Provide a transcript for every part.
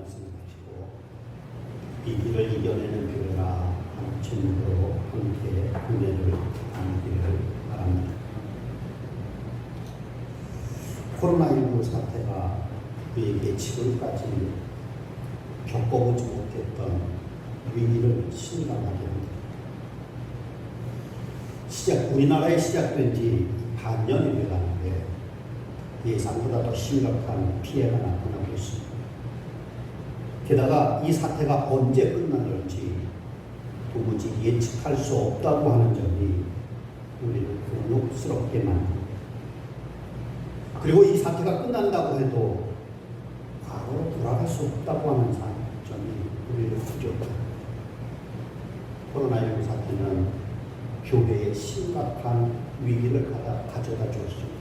말씀하시고 위기를 이겨내는 교회라 하는 제목으로 함께 은혜를 나누기를 바랍니다. 코로나19 사태가 우리에게 지금까지 겪어보지 못했던 위기를 실감하게 합니다. 우리나라에 시작된 지 반년이 되어가는데 예상보다 더 심각한 피해가 나타나고 있습니다. 게다가 이 사태가 언제 끝날지 도무지 예측할 수 없다고 하는 점이 우리를 곤혹스럽게 만듭니다. 그리고 이 사태가 끝난다고 해도 과거로 돌아갈 수 없다고 하는 점이 우리를 부족합니다. 코로나19 사태는 교회에 심각한 위기를 가져다 주었습니다.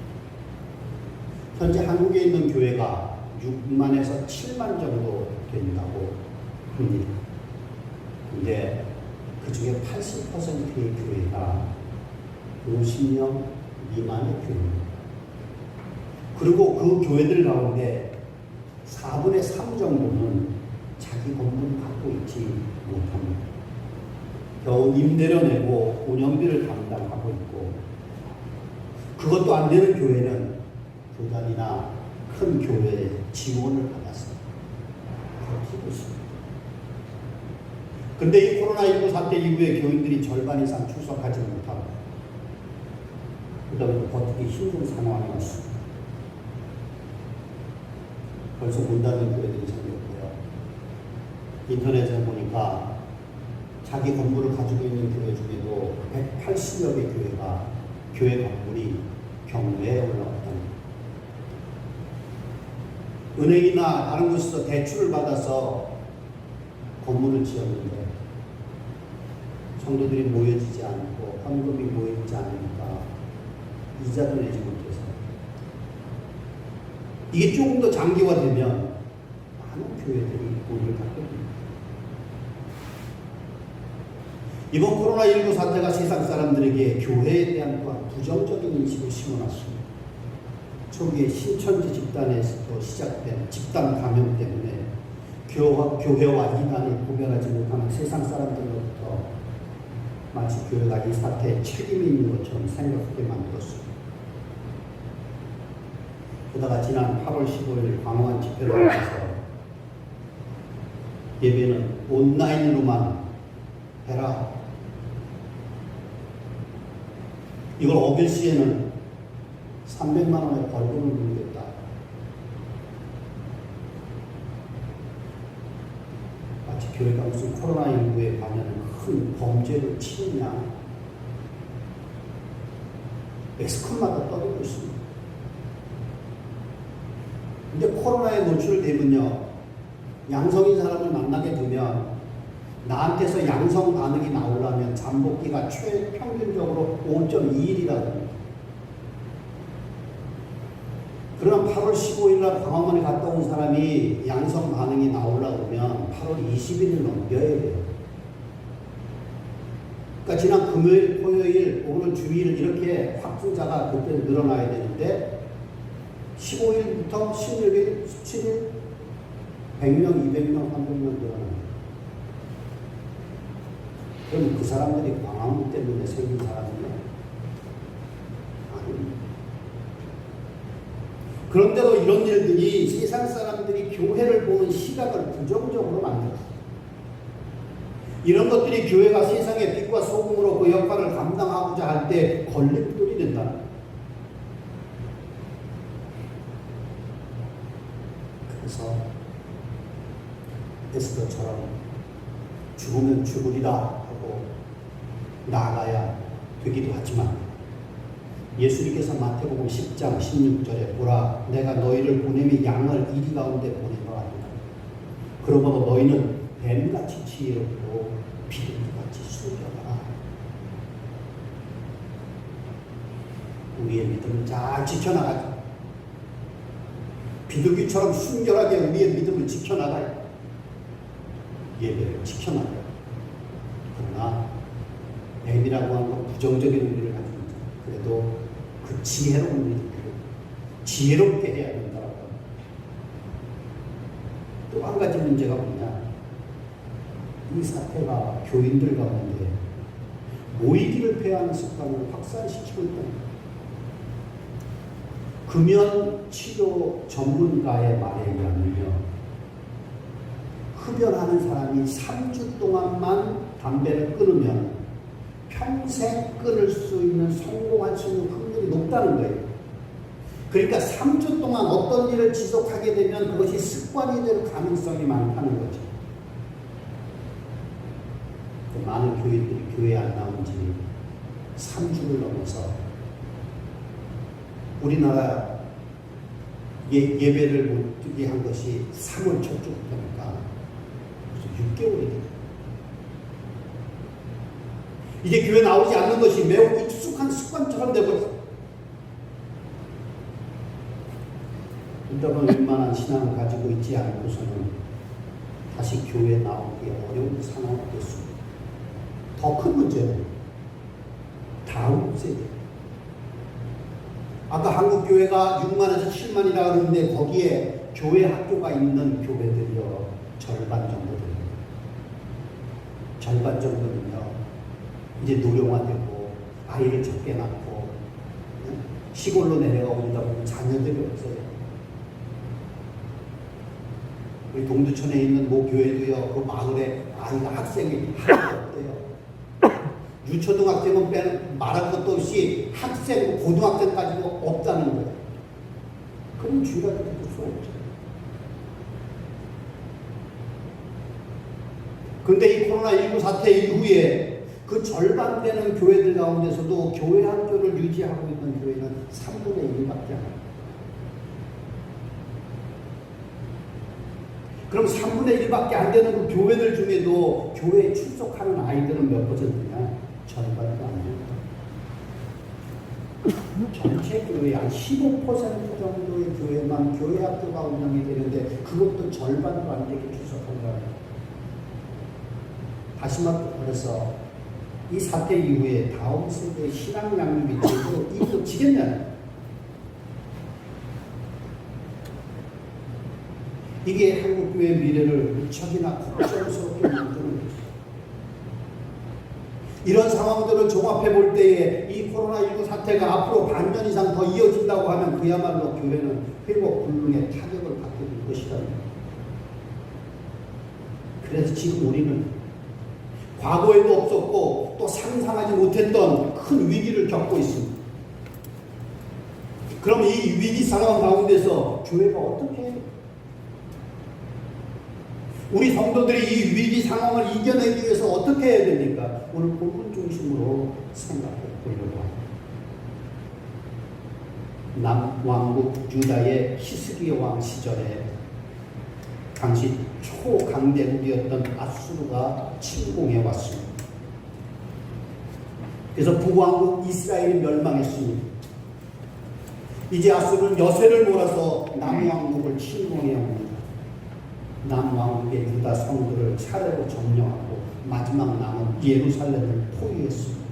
현재 한국에 있는 교회가 6만에서 7만 정도 된다고 합니다. 근데 그 중에 80%의 교회가 50명 미만의 교회입니다. 그리고 그 교회들 가운데 4분의 3 정도는 자기 건물을 갖고 있지 못합니다. 겨우 임대료 내고 운영비를 감당하고 있고, 그것도 안 되는 교회는 교단이나 큰 교회의 지원을 받아서 버티고 있습니다. 근데 이 코로나19 사태 이후에 교인들이 절반 이상 출석하지 못하고 그다음에 버티기 힘든 상황이 왔습니다. 벌써 문 닫는 교회들이 생겼고요. 인터넷에 보니까 자기 건물을 가지고 있는 교회 중에도 180여 개 교회가 교회 건물이 경매에 올라왔답니다. 은행이나 다른 곳에서 대출을 받아서 건물을 지었는데 성도들이 모여지지 않고 헌금이 모이지 않으니까 이자도 내지 못해서 이게 조금 더 장기화되면 많은 교회들이 문을 닫게 됩니다. 이번 코로나19 사태가 세상 사람들에게 교회에 대한 또한 부정적인 인식을 심어놨습니다. 초기에 신천지 집단에서 시작된 집단 감염 때문에 교회와 이단을 구별하지 못하는 세상 사람들로부터 마치 교회가 이 사태에 책임이 있는 것처럼 생각하게 만들었습니다. 게다가 지난 8월 15일 광화문 집회를 하면서 예배는 온라인으로만 해라. 이걸 어길 시에는 300만 원의 벌금을 물겠다. 마치 교회가 무슨 코로나19에 관련한 큰 범죄를 치느냐. 매스컴마다 떠들고 있습니다. 근데 코로나에 노출되면요, 양성인 사람을 만나게 되면 나한테서 양성 반응이 나오려면 잠복기가 평균적으로 5.2일이라고 합니다. 그럼 8월 15일 날 광화문에 갔다 온 사람이 양성 반응이 나오려고 하면 8월 20일을 넘겨야 돼요. 그러니까 지난 금요일, 토요일, 오늘 주일 이렇게 확진자가 그때 늘어나야 되는데 15일부터 16일, 17일 100명, 200명, 300명 늘어납니다. 그럼 그 사람들이 광화문 때문에 생긴 사람이냐? 아닙니다. 그런데도 이런 일들이 세상 사람들이 교회를 보는 시각을 부정적으로 만들었습니다. 이런 것들이 교회가 세상의 빛과 소금으로 그 역할을 감당하고자 할 때 걸림돌이 된다. 그래서 에스더처럼 죽으면 죽으리라 하고 나아가야 되기도 하지만 예수님께서 마태복음 10장 16절에 보라 내가 너희를 보내며 양을 이리 가운데 보내노라 하리라. 그러므로 너희는 뱀같이 지혜롭고 비둘기같이 순결하라. 우리의 믿음을 잘 지켜나가자. 비둘기처럼 순결하게 우리의 믿음을 지켜나가야 예배를 지켜나가야. 그러나 뱀이라고 하는 건 부정적인 의미를 가지고 있죠. 그래도 그 지혜로운 믿음을 지혜롭게 해야 된다고 합니다. 또한 한 가지 문제가 뭐냐? 이 사태가 교인들 가운데 모이기를 패하는 습관을 확산시키고 있다. 금연 치료 전문가의 말에 의하면요, 흡연하는 사람이 3주 동안만 담배를 끊으면 평생 끊을 수 있는, 성공할 수 있는 확률이 높다는 거예요. 그러니까 3주 동안 어떤 일을 지속하게 되면 그것이 습관이 될 가능성이 많다는 거죠. 많은 교인들이 교회에 안 나온 지 3주를 넘어서 우리나라 예배를 못 드게 한 것이 3월 초쯤부터니까 6개월이 돼요. 이제 교회 나오지 않는 것이 매우 익숙한 습관처럼 되고, 인터넷 웬만한 신앙을 가지고 있지 않고서는 다시 교회에 나오기 어려운 상황이 됐습니다. 더 큰 문제는 다음 세대. 아까 한국 교회가 6만에서 7만이라고 하는데 거기에 교회 학교가 있는 교회들이요, 절반 정도 됩니다. 절반 정도는요, 이제 노령화되고 아이를 적게 낳고 시골로 내려가 오다 보면 자녀들이 없어요. 우리 동두천에 있는 모 교회도요, 그 마을에 아이가 학생이 하나도 없대요. 유초등학생은 말할 것도 없이 학생, 고등학생까지도 없다는 거예요. 그럼 주의가 될 수 없죠. 그런데 이 코로나19 사태 이후에 그 절반 되는 교회들 가운데서도 교회 학교를 유지하고 있는 교회는 3분의 1밖에 안 합니다. 그럼 3분의 1밖에 안 되는 그 교회들 중에도 교회에 출석하는 아이들은 몇 퍼센트냐? 절반도 안 됩니다. 전체 교회 한 15% 정도의 교회만 교회 학교가 운영이 되는데 그것도 절반도 안 되게 출석한다. 다시 말해서 이 사태 이후에 다음 세대의 신앙 양육이 제대로 이루어지겠냐? 이게 한국교회의 미래를 무척이나 걱정스럽게 만드는 것이죠. 이런 상황들을 종합해 볼 때에 이 코로나19 사태가 앞으로 반년 이상 더 이어진다고 하면 그야말로 교회는 회복 불능의 타격을 받게 될 것이다. 그래서 지금 우리는 과거에도 없었고 또 상상하지 못했던 큰 위기를 겪고 있습니다. 그럼 이 위기 상황 가운데서 교회가 어떻게 해요? 우리 성도들이 이 위기 상황을 이겨내기 위해서 어떻게 해야 됩니까? 오늘 본문 중심으로 생각해 보려고 합니다. 남왕국 유다의 히스기야 왕 시절에 당시 초강대국이었던 아수르가 침공해 왔습니다. 그래서 북왕국 이스라엘이 멸망했습니다. 이제 아수르는 여세를 몰아서 남왕국을 침공해 옵니다. 남왕국의 유다 성들을 차례로 점령하고 마지막 남은 예루살렘을 포위했습니다.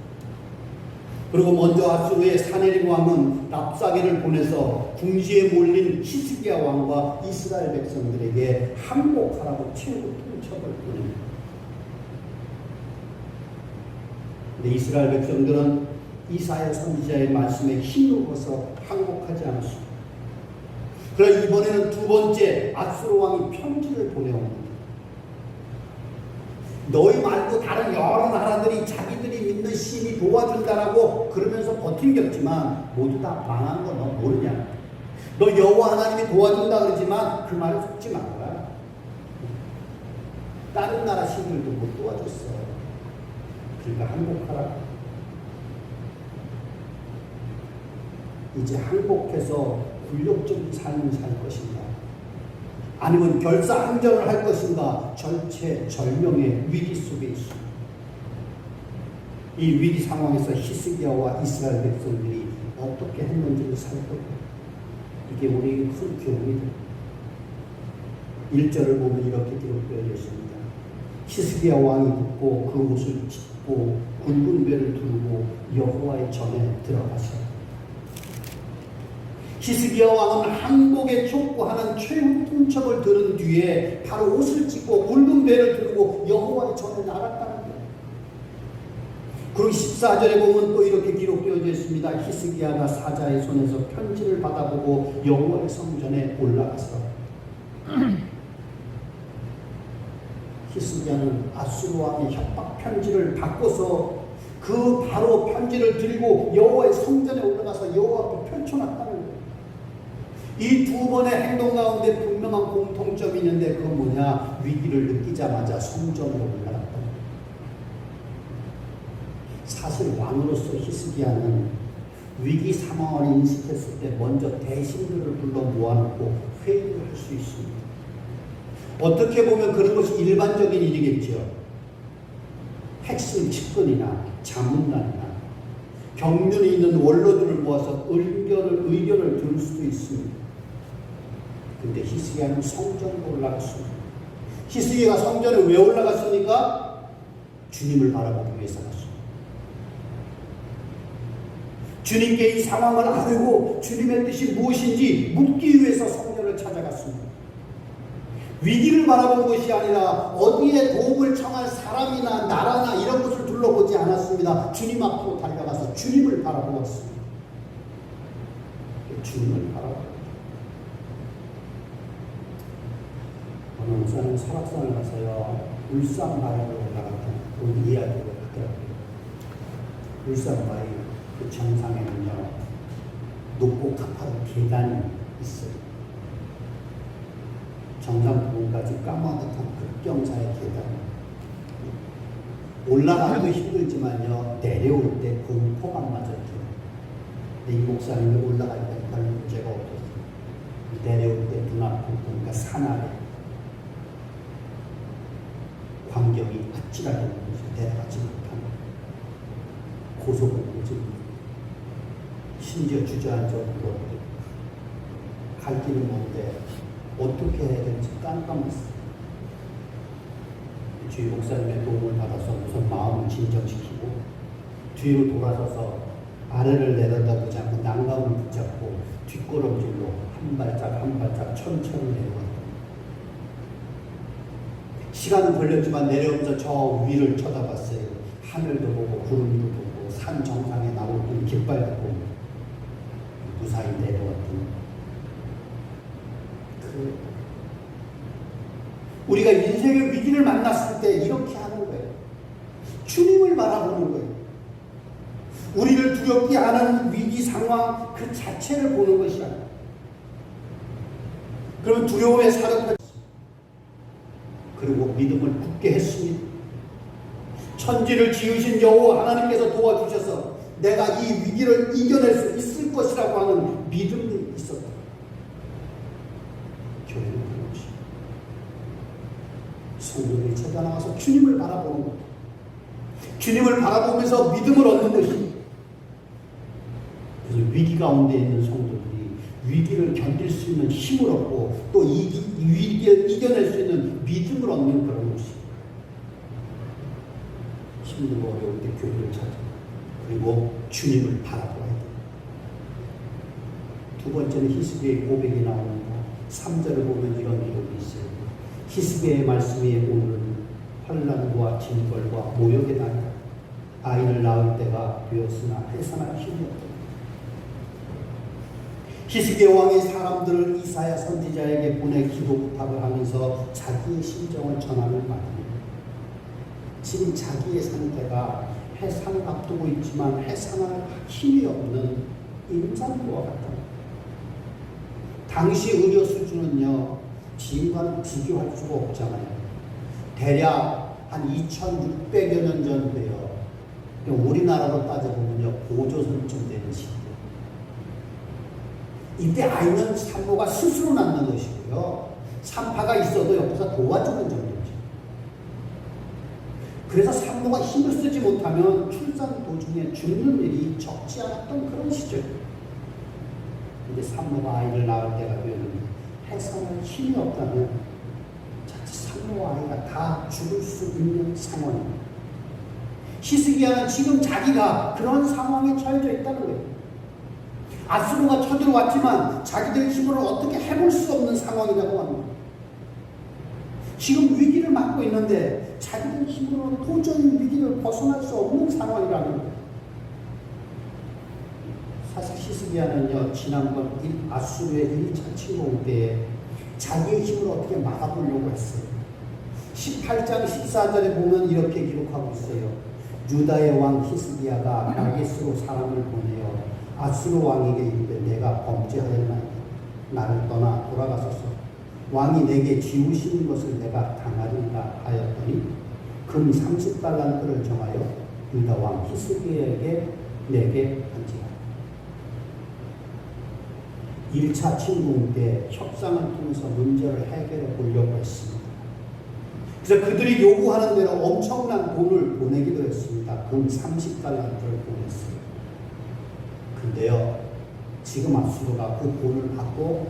그리고 먼저 아수르의 사네립 왕은 랍사게를 보내서 궁지에 몰린 히스기야 왕과 이스라엘 백성들에게 항복하라고 최후 통첩을 보냅니다. 근데 이스라엘 백성들은 이사야 선지자의 말씀에 힘입어서 항복하지 않았습니다. 그러나 이번에는 두 번째 아수르 왕이 편지를 보내옵니다. 너희 말고 다른 여러 나라들이 자기들이 믿는 신이 도와준다라고 그러면서 버틴겼지만 모두 다 망한 거 너 모르냐? 너 여호와 하나님이 도와준다 그러지만 그 말을 속지 말아라. 다른 나라 신들도 못 도와줬어. 그러니까 항복하라. 이제 항복해서 굴욕적인 삶을 살 것인가? 아니면 결사항전을 할 것인가? 절체절명의 위기 속에 있습니다. 이 위기 상황에서 히스기야와 이스라엘 백성들이 어떻게 했는지를 살펴보고 이게 우리에게 큰 교훈이 됩니다. 1절을 보면 이렇게 기록되어 있습니다. 히스기야 왕이 붙고 그 옷을 찢고 굵은 배를 두르고 여호와의 전에 들어가시라. 히스기야 왕은 항복에 촉구하는 최후 통첩을 들은 뒤에 바로 옷을 찢고 굵은 배를 들고 여호와의 전에 나갔다는 거예요. 그리고 14절에 보면 또 이렇게 기록되어져 있습니다. 히스기야가 사자의 손에서 편지를 받아보고 여호와의 성전에 올라가서 히스기야는 아수르 왕의 협박 편지를 바꿔서 그 바로 편지를 들고 여호와의 성전에 올라가서 여호와 앞에 펼쳐놨다는 거예요. 이 두 번의 행동 가운데 분명한 공통점이 있는데 그건 뭐냐? 위기를 느끼자마자 성전으로 올라갔다. 사실 왕으로서 히스기야는 위기 상황을 인식했을 때 먼저 대신들을 불러 모아놓고 회의를 할 수 있습니다. 어떻게 보면 그런 것이 일반적인 일이겠죠. 핵심 측근이나 자문단이나 경륜이 있는 원로들을 모아서 의견을 들을 수도 있습니다. 근데 히스기야는 성전으로 올라갔습니다. 히스기야가 성전에 왜 올라갔습니까? 주님을 바라보기 위해서 갔습니다. 주님께 이 상황을 알고 주님의 뜻이 무엇인지 묻기 위해서 성전을 찾아갔습니다. 위기를 바라본 것이 아니라 어디에 도움을 청할 사람이나 나라나 이런 것을 둘러보지 않았습니다. 주님 앞으로 달려가서 주님을 바라보았습니다. 주님을 바라보았습니다. 어느 목사님 설악산을 가서요, 울산 바위로 올라갔던 그 이야기를 하더라고요. 울산 바위 그 정상에는요, 높고 가파른 계단이 있어요. 정상 부분까지 까마득한 급경사의 계단. 올라가기도 힘들지만요, 내려올 때 공포감마저 들어요. 근데 이 목사님이 올라갈 때 별 문제가 없었어요. 내려올 때 눈앞을 보니까 산 아래 광경이 아찔하게 보면서 내려가지 못하는 고소공포증입니다. 심지어 주저앉아 울었고 갈 길은 뭔데 어떻게 해야 될지 깜깜했어요. 주위 목사님의 도움을 받아서 우선 마음을 진정시키고 뒤로 돌아서서 아래를 내려다보지 않고 난간을 붙잡고 뒷걸음질로 한 발짝 한 발짝 천천히 내려갔다. 시간은 걸렸지만 내려오면서 저 위를 쳐다봤어요. 하늘도 보고 구름도 보고 산 정상에 나오던 깃발도 보고 무사히 내려왔던 우리가 인생의 위기를 만났을 때 이렇게 하는 거예요. 주님을 바라보는 거예요. 우리를 두렵게 하는 위기 상황 그 자체를 보는 것이 아니에요. 그러면 두려움에 사로잡혔습니다. 그리고 믿음을 굳게 했습니다. 천지를 지으신 여호와 하나님께서 도와주셔서 내가 이 위기를 이겨낼 수 있을 것이라고 하는 믿음이 있었다. 교회는 그런 것입니다. 성도들이 쳐다나와서 주님을 바라보는 것, 주님을 바라보면서 믿음을 얻는 것입니다. 그래서 위기 가운데 있는 성도들이 위기를 견딜 수 있는 힘을 얻고 또 위기를 이겨낼 수 있는 믿음을 얻는 그런 것입니다. 힘들고 어려울 때 교회를 찾아 그리고 주님을 바라보아야 돼요. 두 번째는 히스기야의 고백이 나옵니다. 3절을 보면 이런 기록이 있어요. 히스기야의 말씀이 오늘은 환난과 징벌과 모욕의 날이다. 아이를 낳을 때가 되었으나 해산할 힘이 없다. 히스기야 왕이 사람들을 이사야 선지자에게 보내 기도 부탁을 하면서 자기의 심정을 전하는 말입니다. 지금 자기의 상태가 해산을 앞두고 있지만 해산할 힘이 없는 임산부와 같다. 당시 의료 수준은요, 지금과는 비교할 수가 없잖아요. 대략 한 2600여 년 전도요. 우리나라로 따져보면요, 고조선쯤 되는 시대. 이때 아이는 산모가 스스로 낳는 것이고요. 산파가 있어도 옆에서 도와주는 정도죠. 그래서 산모가 힘을 쓰지 못하면 출산 도중에 죽는 일이 적지 않았던 그런 시절. 근데 산모가 아이를 낳을 때가 되면 해산할 힘이 없다면 자칫 산모와 아이가 다 죽을 수 있는 상황입니다. 히스기야는 지금 자기가 그런 상황에 처해져 있다는 거예요. 아수르가 쳐들어왔지만 자기들 힘으로 어떻게 해볼 수 없는 상황이라고 합니다. 지금 위기를 맞고 있는데 자기들 힘으로 도저히 위기를 벗어날 수 없는 상황이라는 거예요. 사실 히스기야는요, 지난번 아수르의 1차 침공 때에 자기의 힘으로 어떻게 막아보려고 했어요. 18장 14절에 보면 이렇게 기록하고 있어요. 유다의 왕 히스기야가 라게스로 사람을 보내어 아수르 왕에게 이르되 내가 범죄하였나이다. 나를 떠나 돌아가소서. 왕이 내게 지우시는 것을 내가 당하리라 하였더니 금 30달란트를 정하여 유다 왕 히스기야에게 내게 한지라. 1차 침공 때 협상을 통해서 문제를 해결해 보려고 했습니다. 그래서 그들이 요구하는 대로 엄청난 돈을 보내기도 했습니다. 금 30달란트를 보냈어요. 근데요, 지금 아수르가 그 돈을 받고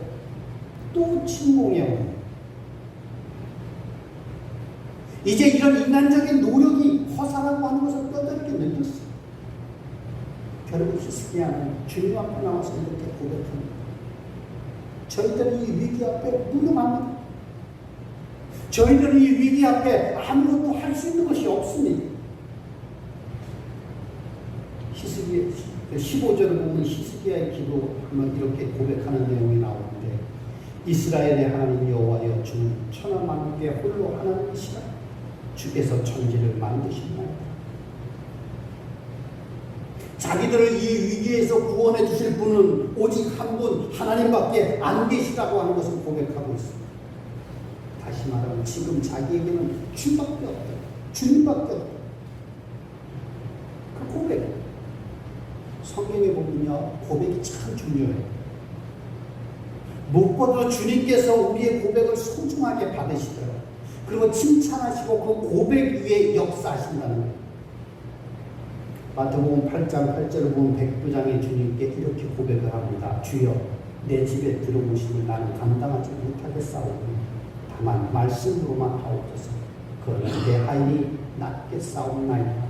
또 침공해 옵니다. 이제 이런 인간적인 노력이 허사라고 하는 것을 뼈저리게 느꼈어요. 결국 히스기야는 주님 앞에 나와서 이렇게 고백합니다. 저희들은 이 위기 앞에 무능합니다. 저희들은 이 위기 앞에 아무것도 할 수 있는 것이 없습니다. 히스기야 15절을 보면 히스기야의 기도하면 이렇게 고백하는 내용이 나오는데 이스라엘의 하나님 여호와여 주는 천하 만국의 홀로 하나님이시라. 주께서 천지를 만드셨나이다. 자기들을 이 위기에서 구원해 주실 분은 오직 한 분 하나님밖에 안 계시다고 하는 것을 고백하고 있습니다. 다시 말하면 지금 자기에게는 주밖에 없다. 주님밖에 없다. 그 고백. 성경에 보면요, 고백이 참 중요해요. 무엇보다 주님께서 우리의 고백을 소중하게 받으시더라고요. 그리고 칭찬하시고 그 고백 위에 역사하신다는 거예요. 마태복음 8장 8절을 보면 백부장이 주님께 이렇게 고백을 합니다. 주여, 내 집에 들어오시니 나는 감당하지 못하겠사오니 다만 말씀으로만 하옵소서. 그러나 내 하인이 낮게 싸움나이다.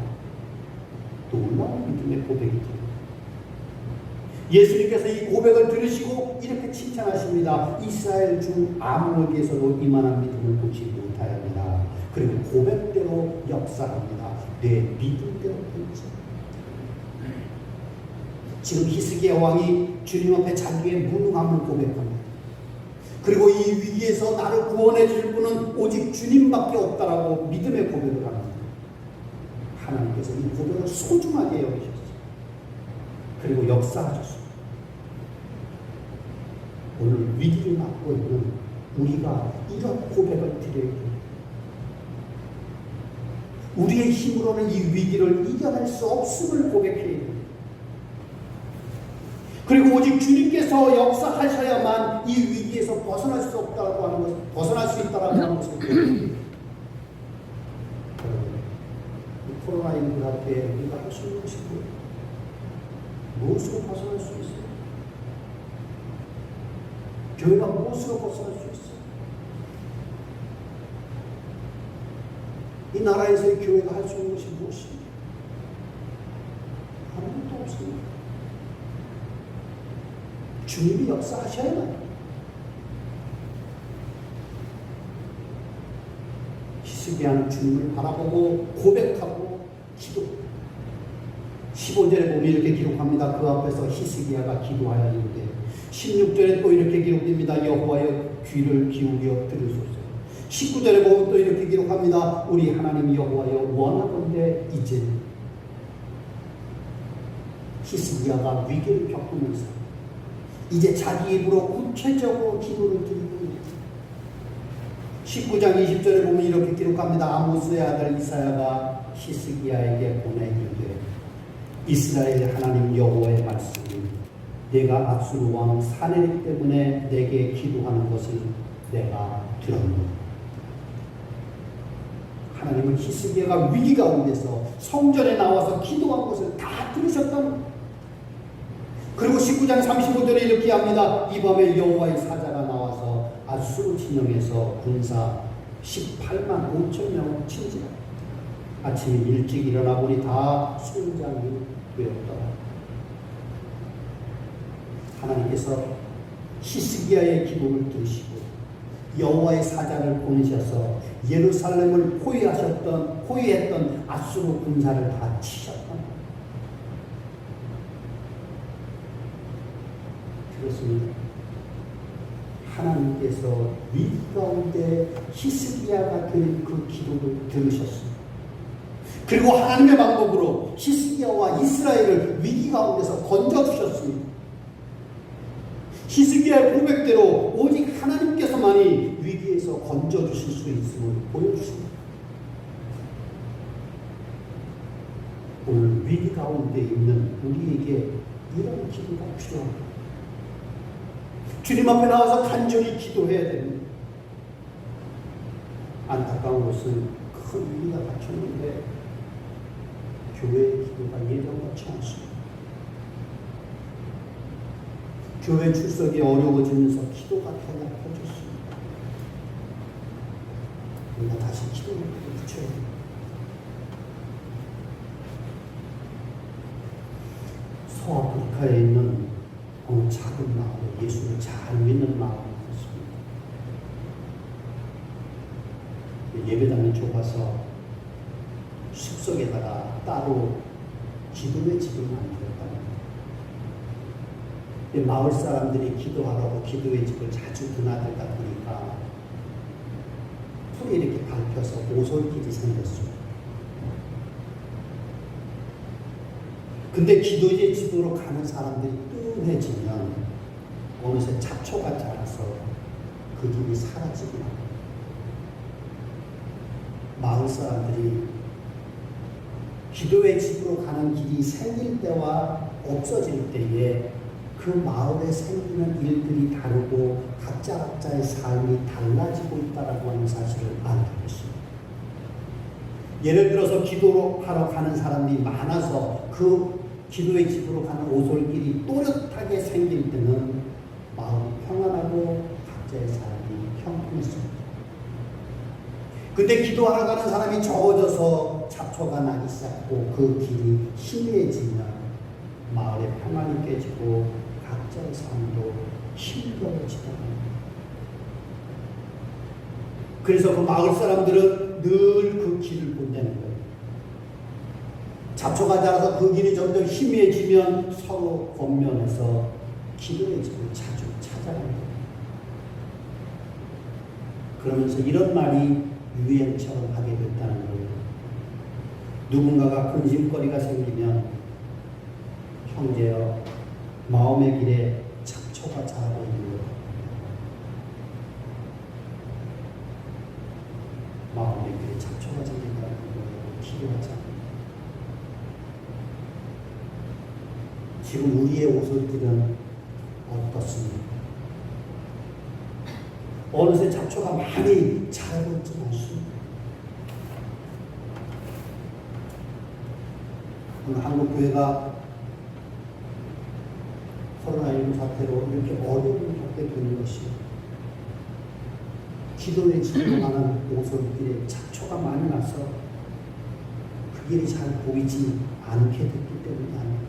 놀라운 믿음의 고백이 됩니다. 예수님께서 이 고백을 들으시고 이렇게 칭찬하십니다. 이스라엘 중 아무에게서도 이만한 믿음을 보지 못하였느냐. 그리고 고백대로 역사합니다. 내 믿음대로 했죠. 지금 히스기야 왕이 주님 앞에 자기의 무능함을 고백합니다. 그리고 이 위기에서 나를 구원해 줄 분은 오직 주님밖에 없다라고 믿음의 고백을 합니다. 하나님께서 이 고백을 소중하게 여기셨어요. 그리고 역사하셨습니다. 오늘 위기를 맞고 있는 우리가 이런 고백을 드려야 됩니다. 우리의 힘으로는 이 위기를 이겨낼 수 없음을 고백해야 됩니다. 그리고 오직 주님께서 역사하셔야만 이 위기에서 벗어날 수 없다고 하는 것을, 벗어날 수 있다고 하는 것을 고백합니다. 이 코로나19 앞에 우리가 할 수 있는 것이 무엇으로 벗어날 수 있어요? 교회가 무엇으로 벗어날 수 있어요? 이 나라에서의 교회가 할 수 있는 것이 무엇입니까? 아무것도 없습니다. 주님이 역사하셔야만. 히스기야는 주님을 바라보고 고백하고 기도합니다. 15절에 보면 이렇게 기록합니다. 그 앞에서 히스기야가 기도하여 이르되 16절에 또 이렇게 기록됩니다. 여호와여 귀를 기울여 들으소서. 19절에 보면 또 이렇게 기록합니다. 우리 하나님 여호와여 원하건대 이제. 히스기야가 위기를 겪으면서 이제 자기 입으로 구체적으로 기도를 드리고 있습니다. 19장 20절에 보면 이렇게 기록합니다. 아모스의 아들 이사야가 히스기야에게 보내 이르되 이스라엘 하나님 여호와의 말씀이 내가 아수르 왕 사네립 때문에 내게 기도하는 것을 내가 들었노라. 하나님은 히스기야가 위기 가운데서 성전에 나와서 기도한 것을 다 들으셨다는 거예요. 그리고 19장 35절에 이렇게 합니다. 이 밤에 여호와의 사자가 나와서 아수르 진영에서 군사 18만 5천 명을 친지라. 아침에 일찍 일어나 보니 다 순장이 되었더라. 하나님께서 히스기야의 기도를 들으시고 여호와의 사자를 보내셔서 예루살렘을 포위했던 아수르 군사를 다 치셨다. 그렇습니다. 하나님께서 위기 가운데 히스기야가 드린 그 기도를 들으셨습니다. 그리고 하나님의 방법으로 히스기야와 이스라엘을 위기 가운데서 건져주셨습니다. 히스기야의 고백대로 오직 하나님께서만이 위기에서 건져주실 수 있음을 보여주십니다. 오늘 위기 가운데 있는 우리에게 이런 기도가 필요합니다. 주님 앞에 나와서 간절히 기도해야 됩니다. 안타까운 것은 큰 위기가 닥쳤는데 교회의 기도가 예전같지 않습니다. 교회 출석이 어려워지면서 기도가 더 약해졌습니다. 우리가 다시 기도를 붙여야 됩니다. 서아프리카에 있는 어느 작은 마을에 예수를 잘 믿는 마을이 있습니다. 예배당이 좁아서 숲속에다가 따로 기도의 집을 만들었답니다. 마을 사람들이 기도하라고 기도의 집을 자주 드나들다 보니까 풀이 이렇게 밟혀서 오솔길이 생겼습니다. 근데 기도의 집으로 가는 사람들이 뜸해지면 어느새 잡초가 자라서 그 길이 사라지고 마을 사람들이 기도의 집으로 가는 길이 생길 때와 없어질 때에 그 마을에 생기는 일들이 다르고 각자의 삶이 달라지고 있다고 하는 사실을 알게 됐습니다. 예를 들어서 기도하러 가는 사람이 많아서 그 기도의 집으로 가는 오솔길이 또렷하게 생길 때는 마음이 평안하고 각자의 삶이 평온했습니다. 근데 기도하러 가는 사람이 적어져서 잡초가 나기 시작하고 그 길이 희미해지면 마을의 평안이 깨지고 각자의 삶도 힘들어지다. 그래서 그 마을 사람들은 늘 그 길을 본다는 거예요. 잡초가 자라서 그 길이 점점 희미해지면 서로 권면해서 기도의 집을 자주 찾아갑니다. 그러면서 이런 말이 유행처럼 하게 됐다는 거예요. 누군가가 근심거리가 생기면 형제여 마음의 길에 잡초가 자라고 있는 것 마음의 길에 잡초가 생긴다는 거예요. 기도하자. 지금 우리의 오솔길은 어떻습니까? 어느새 잡초가 많이 자라고 있지 않습니까? 오늘 한국교회가 코로나19 사태로 이렇게 어려움을 겪게 되는 것이 기도의 집으로 가는 오솔길에 잡초가 많이 나서 그 길이 잘 보이지 않게 됐기 때문이 아닙니다.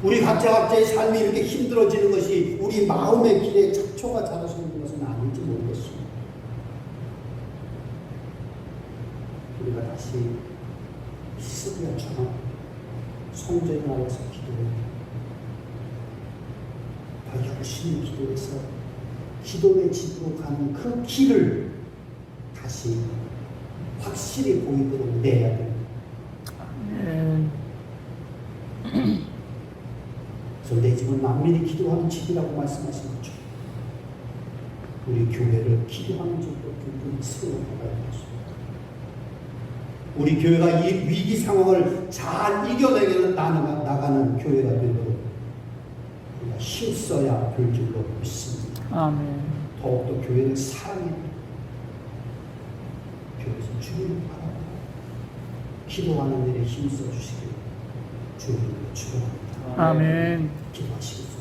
우리 각자의 삶이 이렇게 힘들어지는 것이 우리 마음의 길에 잡초가 자라서 있는 것은 아닐지 모르겠습니다. 우리가 다시 히스기야처럼 성전에 나와서 기도해 더 열심히 기도해서 기도의 집으로 가는 그 길을 다시 확실히 보이도록 내야 됩니다. 그래서 내 집은 만민이 기도하는 집이라고 말씀하신 거죠. 우리 교회를 기도하는 집으로 분명히 세워나가야 되겠습니다. 우리 교회가 이 위기 상황을 잘 이겨내게 나가는 교회가 되도록 우리가 힘써야 될 줄로 믿습니다. 아멘. 더욱더 교회를 사랑해 교회에서 주님을 바라보고 기도하는 일에 힘써 주시길 주님으로 축원합니다. 아멘. 기도하시겠습니다.